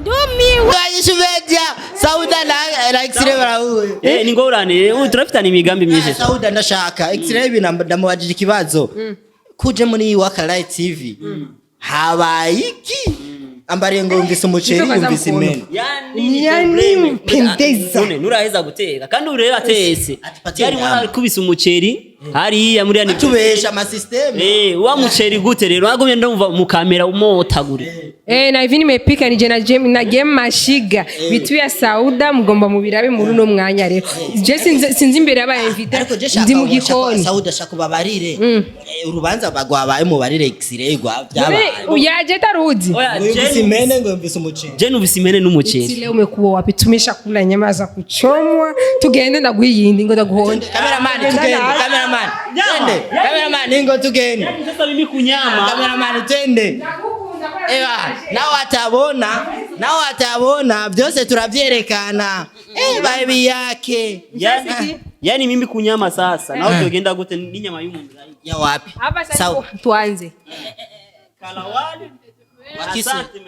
ndumiwe INYISHU media SAUDA na X-ray barahuye ni ngorane turafitana imigambi myinshi SAUDA ndashaka X-ray ndamubajije ikibazo kuje muri Wakalight TV habaye iki ambariye ngo umvise umuceri umvise imene yani pendeza nuraheza guteka kandi ureba atese yari mwana kubise umuceri hariya muri yani tubesha ama system wa muceri gute rero agumye ndumva mu kamera umotagure na hivi nimepika nije na game mashiga bitu ya SAUDA mugomba mubirabe muri no mwanya rero je sinzi imbere aba invite ndi mu gikoni SAUDA shaka babarire urubanza bagwabaye mu barire X-ray gwa byabaye uyaje taruzi imene ngo mvise umuceri je nuvise imene n'umuceri leo umekuwa wapi tumesha kula nyama za kuchomwa tugende ndaguhiyindi ngo ndaguhonde cameraman tugende cameraman ningo tugende sasa mimi kunyama cameraman twende nao atabona byose turavyerekana bahebiyake yani mimi kunyama sasa nao tugenda gute n'inyama y'umuntu ya wapi sawa tuanze kalawali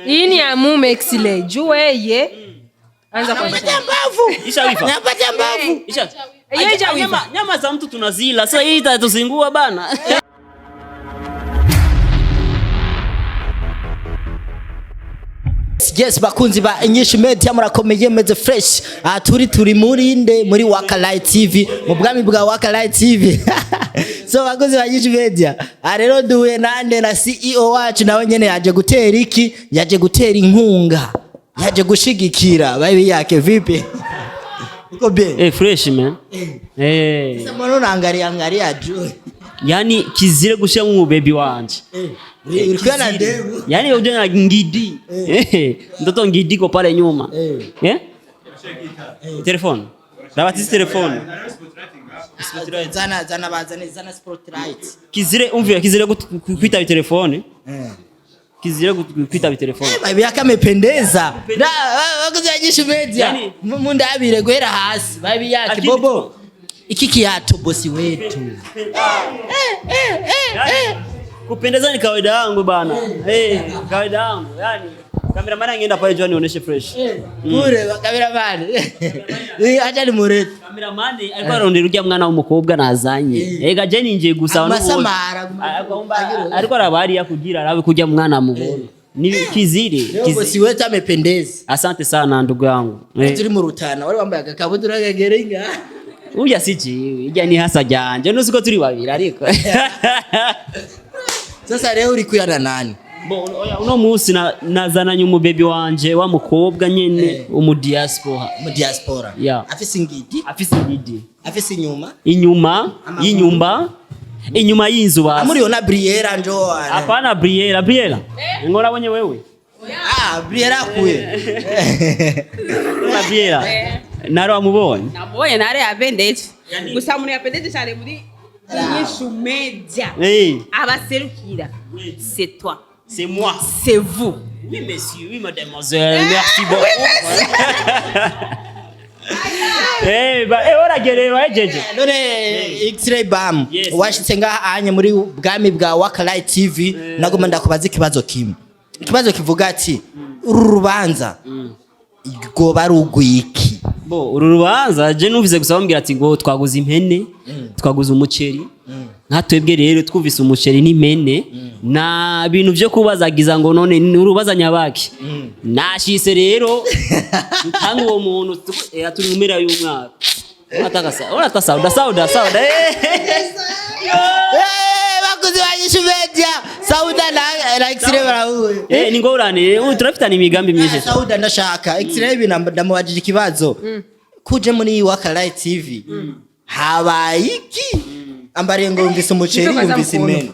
hii ni ya mume X-ray juweye anza kwa mbavu napata mbavu nyama za mtu tunazila sasa hii itatuzingua bana Yes bakunzi ba INYISHU media murakomeye meze fresh turi muri Wakalight TV mu bwami bwa Wakalight TV so bakunzi ba INYISHU media rero duwe nande na CEO wacu nawe nyene yaje gutera iki yaje gutera inkunga yaje gushigikira bahebiyake vipi uko be fresh man sasa mbona unaangalia juu yani kizire gushya mu baby wanje ulikuwa na ndevu yani uje na ngidi ndoto ngidi ko pale nyuma telefone rabatizi telefone zana spotlight kizire kwita telefone kizire kwita telefone bahebiyake amependeza bakoze INYISHU media mundabire guhera hasi bahebiyake bobo iki kiatu bosi wetu kupendeza ni kawaida yangu bana kawaida yangu yani cameraman angeenda pale John nionyeshe fresh kure cameraman acha ni muretu cameraman alikuwa anaondelea mwana w'umukobwa nazanye ega je ninje gusa amasamara alikuwa arabari ya kugira arabe kujya mwana mubona ni kizire bosi wetu amependeza asante sana ndugu yangu turi mu rutana wari wambaye agakabutura kageringa uya siji ijya ni hasa janje nusiko turi babiri ariko sasa leo uri kuyana nani uno musi nazananye umubebi wanje wa mukobwa nyene mu diaspora afise ingidi afise inyuma y'inzu basi amuriona Briera njo hapana Briera ngo nabonye wewe Briera akuye Briera naro amubonye nare abendeje gusa muri abendeje cyane muri INYISHU media abaserukira c'est toi c'est moi c'est vous oui monsieur oui mademoiselle merci beaucoup ora gereba ejeje none X-ray bam washitse ngaha anye muri bwami bwa Wakalight TV nagoma ndakubaza ikibazo kimwe ikibazo kivuga ati uru rubanza goba rugwiki uru rubanza je numvise gusa bambwira ati ngo twaguze impene twaguze umuceri nkatwebwe rero twumvise umuceri n'impene na bintu byo kubazagiza ngo none urubaza nyabaki nashise rero dutanga uwo muntu turi mu mpera y'umwaka urata SAUDA bakuzi ba INYISHU media SAUDA na X-ray barahuye ni ngorane turafitana imigambi myinshi SAUDA ndashaka X-ray ndamubajije ikibazo kuje muri Wakalight TV habaye iki ambariye ngo umvise umuceri umvise imene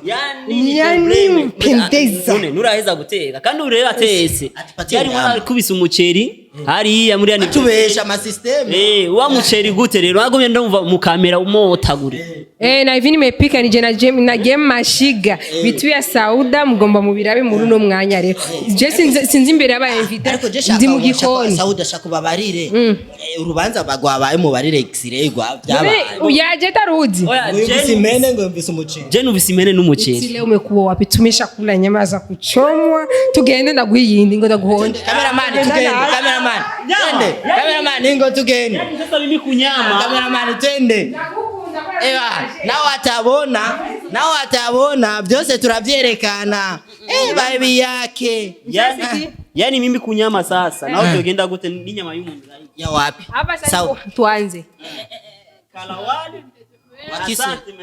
yani pendeza nuraheza guteka kandi ureba atese yari mwana kubise umuceri hariya muri yani tubesha ama system wa muceri gute rero agumye ndumva mu kamera umotagure na hivi nimepika nije na game mashiga bitu ya SAUDA mugomba mubirabe muri no mwanya rero je sinzi imbere aba invite ndi mu gikoni SAUDA shaka babarire urubanza bagwabaye mu bari Rexire gwa byabaye. Uyaje taruzi. Mvise imene ngo mvise umuceri. Je nuvise imene n'umuceri. Leo umekuwa wapi? Tumeshakula nyama za kuchomwa. Tugende na guhiyindi ngo ndaguhonde. Cameraman tugende, cameraman. Twende. Cameraman ngo tugende. Sasa mimi kunyama. Cameraman twende. Ewa, nao atabona byose turavyerekana. Bahebiyake. Yani mimi kunyama sasa. Nao tugenda gute n'inyama y'umuntu. Ya wapi? Hapa sasa tuanze. Kalawali.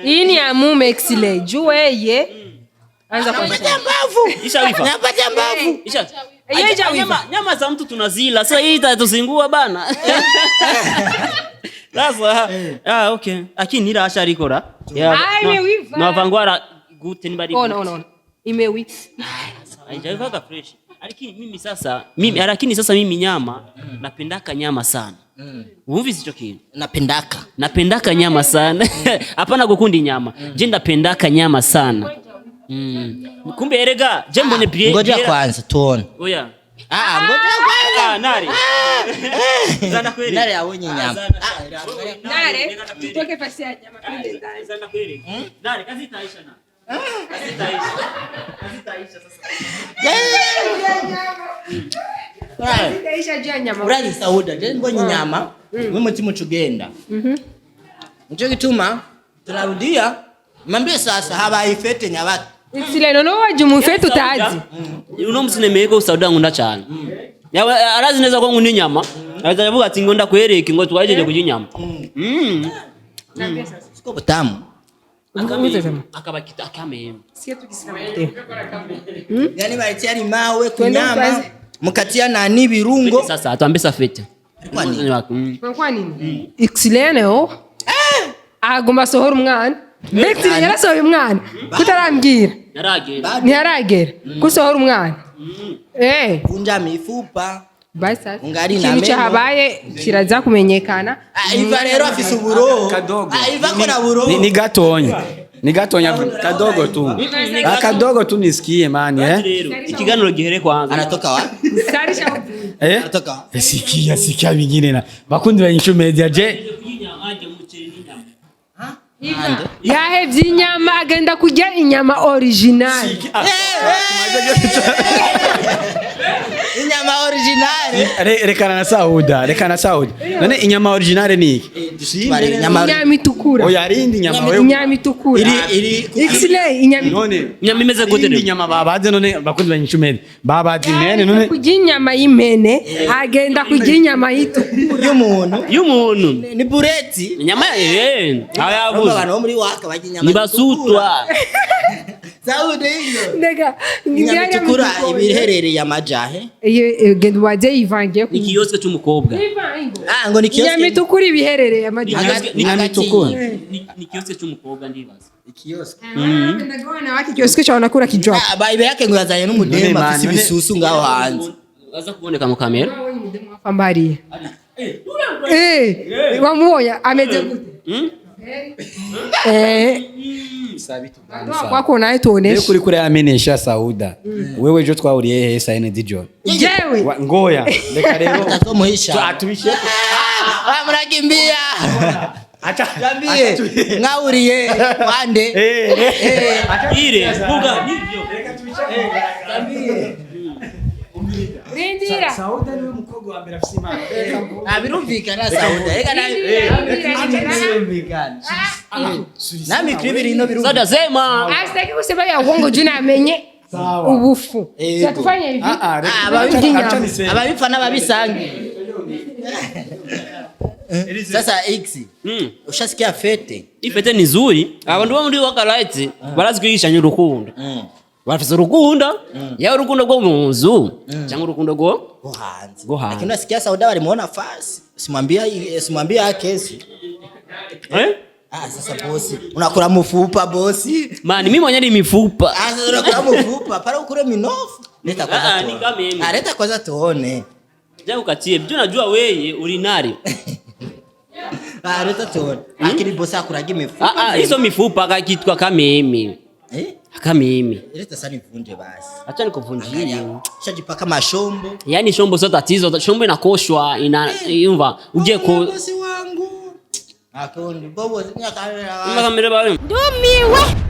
Hii ni ya mume Exile. Juweye. Anza kwa mbavu. Ishawifa. Napata mbavu. Nyama za mtu tunazila. Sasa hii itatuzingua bana. Sasa okay. Lakini nira asharikora. Imewiva. Na vangwara gute ni bari. No. Imewiva. Haijaiva fresh. Lakini sasa mimi nyama napendaka nyama sana. Umvi sicho kitu. Napendaka nyama sana. Hapana gukundi nyama. Je ndapendaka nyama sana. Kumbe erega je mbone pie. Ngoja kwanza tuone. Oya. Ngoja kwanza. Nari. Zana kweli. Nari awonye nyama. Nare. Tutoke pasi ya nyama pale ndani. Zana kweli. Nari kazi itaisha na. Kazi itaisha sasa. Itaisha juu ya nyama. Urali Sauda, je mbonye nyama. Wewe mutima cugenda. Nico gituma turarudia. Mwambie sasa habaye fete nyabaki. Exile nono waje umufete utazi. Uno musinemeko Sauda ngunda cyane. Arazi neza ko ngundi nyama. Arazavuga ati ngonda kwereka ngo twajeje kujinyama. Siko butamu. Akabakita akameme. Siye tukisema. Yani bari ari mawe kunyama. Mukatia na nibirungo. Sasa atuambesa fete. Kwa nini? Exile neo. Agomba sohora umwana. Exile yarasohoye umwana. Kutarambwira. Ntiharagera. Kusohora umwana. Kunja mifupa. Basa. Ungari na meno. Habaye kiraza kumenyekana. Iva rero afise uburo. Iva ko na buro. Ni gatonya kadogo tu nisikie mani Ikiganiro gihere kwanza. Anatoka wapi? Sarisha. Anatoka. Sikia bingine na bakundi ba INYISHU media je. Yahevye inyama agenda kurya inyama original. Inyama original. Rekana na SAUDA. None inyama original ni iki? Inyama itukura. Oya rindi inyama wewe. Inyama itukura. Exile inyama. None inyama imeze gute rero? Inyama babaze none bakundi ba INYISHU media. Babaze imene none kurya inyama y'imene agenda kurya inyama y'umuntu. Ni bureti. Inyama ayavuze. Abantu muri waka bajya inyama. Nibasutwa. Sauda ingo. Ndega. Inyama itukura ibiherereye amajahe. Genda waje ivangiye ku kioske cy'umukobwa. Ngo ni kioske. Inyama itukura ibiherereye amajahe. Inyama itukura. Ni kioske cy'umukobwa ndibaza. Ikioske. Ndagona waki kioske cyabona kura kijwa. Bayibe yake ngo yazanye n'umudema afise ibisusu ngaho hanze. Aza kuboneka mu kamera. Ambari. Wamuoya ameze gute? Kwako naye tuoneshe. Kuri kure amenesha SAUDA. Wewe jo twahuriye he Saine Dijon. Jewe. Ngoya. Reka rero. Tatomuhisha. Atubishe. Murakimbia. Acha. Jambie. Ngahuriye wande. Ire vuga nivyo. Reka tubishe. Jambie. Rindira. SAUDA ni umukobwa wa mbere afise imana. Birumvikana SAUDA. Reka birumvikana. Nami kribiri ino birumvikana. SAUDA sema. Asitaki kusema ya uongo jina amenye. Ubufu. Satufanye hivi. Ababifa n'ababisangi. Sasa X. Ushasikia fete? Ifete ni nzuri. Abantu bo muri Wakalight barazwigisha nyurukundo. Bafise urukundo. Ya urukundo rwo mu nzu cyangwa urukundo rwo hanze. Lakini nasikia SAUDA walimuona fasi. Simwambia kesi. Sasa bosi. Unakula mfupa bosi. Mani mimi mwenyewe ni mifupa. Sasa unakula mfupa para ukure minofu. Leta kwanza. Ni kama mimi. Leta kwanza tuone. Jago katie. Byo najua wewe ulinari. Leta tuone. Lakini bosi akuragi mifupa. Hizo mifupa kakitwa kama mimi. Akamimi. Leta sana ivunje basi. Acha nikuvunjie. Shajipaka mashombo. Yaani shombo sio tatizo, shombo inakoshwa, yumva uje ko Bosi wangu. Akondi bobo zinya kamera. kamera bale. Ndumiwe.